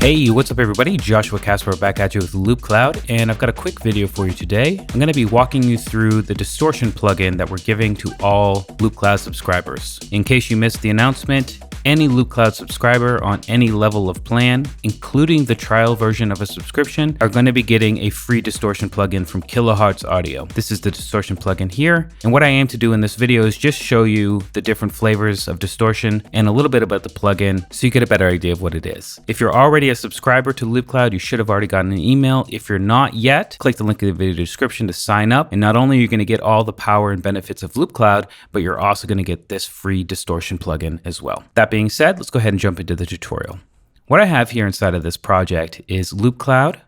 Hey, what's up everybody? Joshua Casper back at you with Loopcloud, and I've got a quick video for you today. I'm going to be walking you through the distortion plugin that we're giving to all Loopcloud subscribers. In case you missed the announcement, any Loopcloud subscriber on any level of plan, including the trial version of a subscription, are going to be getting a free distortion plugin from Kilohearts Audio. This is the distortion plugin here, and what I aim to do in this video is just show you the different flavors of distortion and a little bit about the plugin so you get a better idea of what it is. If you're already a subscriber to Loopcloud, you should have already gotten an email. If you're not yet, click the link in the video description to sign up, and not only are you going to get all the power and benefits of Loopcloud, but you're also going to get this free distortion plugin as well. That being said, let's go ahead and jump into the tutorial. What I have here inside of this project is Loopcloud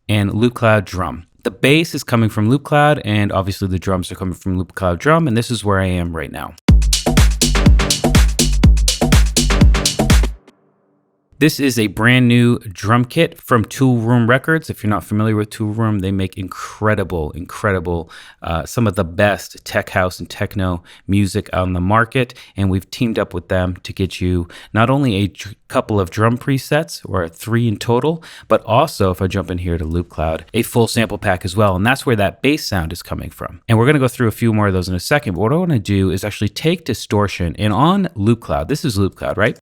and Loopcloud Drum. The bass is coming from Loopcloud, and obviously the drums are coming from Loopcloud Drum, and this is where I am right now. This is a brand new drum kit from Tool Room Records. If you're not familiar with Tool Room, they make incredible, some of the best tech house and techno music on the market. And we've teamed up with them to get you not only a couple of drum presets, or 3 in total, but also, if I jump in here to Loopcloud, a full sample pack as well. And that's where that bass sound is coming from. And we're gonna go through a few more of those in a second. But what I wanna do is actually take distortion, and on Loopcloud, this is Loopcloud, right?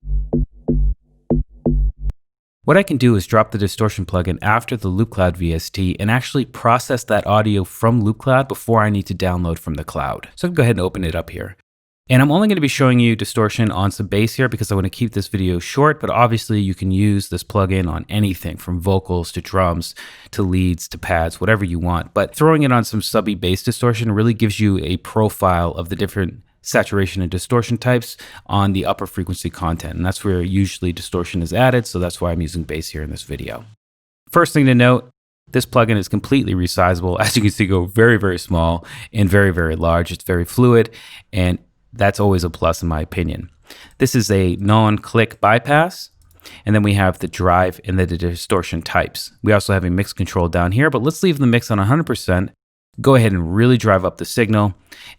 What I can do is drop the distortion plugin after the Loopcloud VST and actually process that audio from Loopcloud before I need to download from the cloud. So I'll go ahead and open it up here. And I'm only going to be showing you distortion on some bass here because I want to keep this video short, but obviously you can use this plugin on anything from vocals to drums to leads to pads, whatever you want. But throwing it on some subby bass distortion really gives you a profile of the different saturation and distortion types on the upper frequency content, and that's where usually distortion is added, so that's why I'm using bass here in this video. First thing to note, this plugin is completely resizable. As you can see, go very small and very large. It's very fluid, and that's always a plus in my opinion. This is a non-click bypass, and then we have the drive and the distortion types. We also have a mix control down here, but let's leave the mix on 100%. Go ahead and really drive up the signal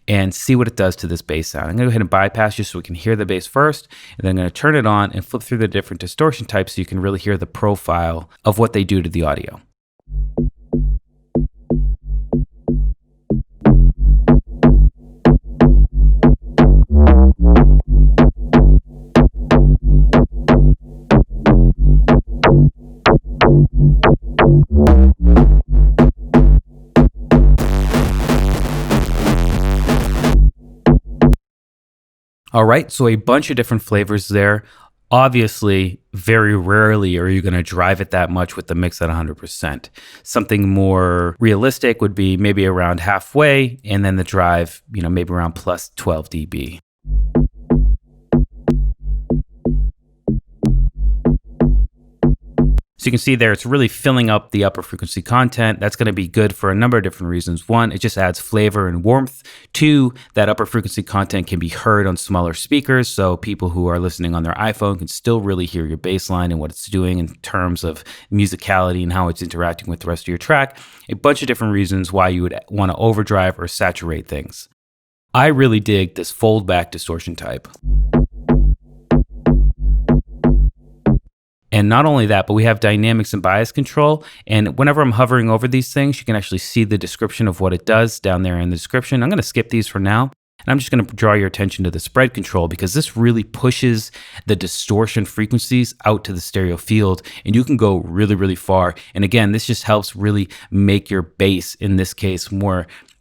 and see what it does to this bass sound. I'm gonna go ahead and bypass just so we can hear the bass first, and then I'm gonna turn it on and flip through the different distortion types so you can really hear the profile of what they do to the audio. All right, so a bunch of different flavors there. Obviously, very rarely are you gonna drive it that much with the mix at 100%. Something more realistic would be maybe around halfway, and then the drive, maybe around plus 12 dB. So you can see there, it's really filling up the upper frequency content. That's gonna be good for a number of different reasons. 1, it just adds flavor and warmth. 2, that upper frequency content can be heard on smaller speakers, so people who are listening on their iPhone can still really hear your bass line and what it's doing in terms of musicality and how it's interacting with the rest of your track. A bunch of different reasons why you would wanna overdrive or saturate things. I really dig this fold back distortion type. And not only that, but we have dynamics and bias control. And whenever I'm hovering over these things, you can actually see the description of what it does down there in the description. I'm going to skip these for now. And I'm just going to draw your attention to the spread control because this really pushes the distortion frequencies out to the stereo field, and you can go really far. And again, this just helps really make your bass, in this case,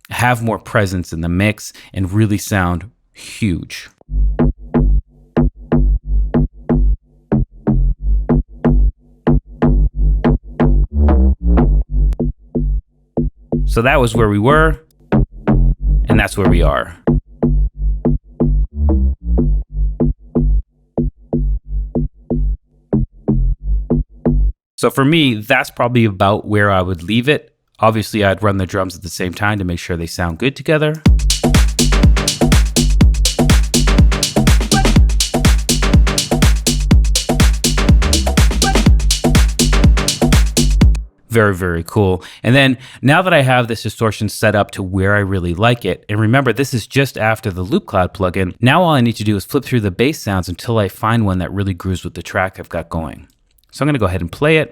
have more presence in the mix and really sound huge. So that was where we were, and that's where we are. So for me, that's probably about where I would leave it. Obviously, I'd run the drums at the same time to make sure they sound good together. Very cool. And then now that I have this distortion set up to where I really like it, and remember, this is just after the Loopcloud plugin, now all I need to do is flip through the bass sounds until I find one that really grooves with the track I've got going. So I'm going to go ahead and play it.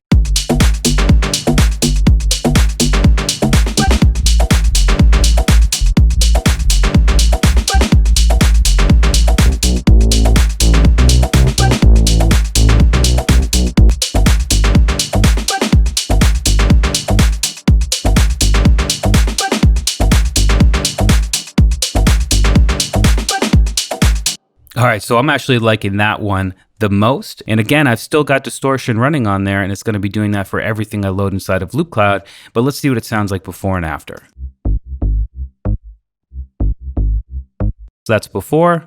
All right, so I'm actually liking that one the most. And again, I've still got distortion running on there, and it's going to be doing that for everything I load inside of Loopcloud. But let's see what it sounds like before and after. So that's before.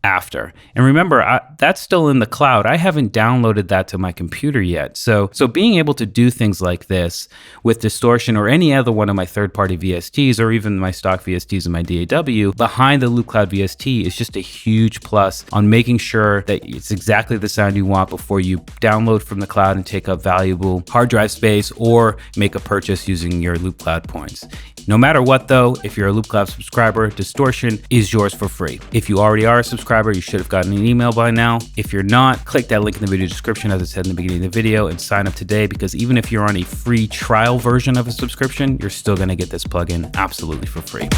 After. And remember, that's still in the cloud. I haven't downloaded that to my computer yet. So being able to do things like this with distortion or any other one of my third-party VSTs or even my stock VSTs in my DAW behind the Loopcloud VST is just a huge plus on making sure that it's exactly the sound you want before you download from the cloud and take up valuable hard drive space or make a purchase using your Loopcloud points. No matter what though, if you're a Loopcloud subscriber, distortion is yours for free. If you already are a subscriber, you should have gotten an email by now. If you're not, click that link in the video description as I said in the beginning of the video and sign up today, because even if you're on a free trial version of a subscription, you're still gonna get this plugin absolutely for free.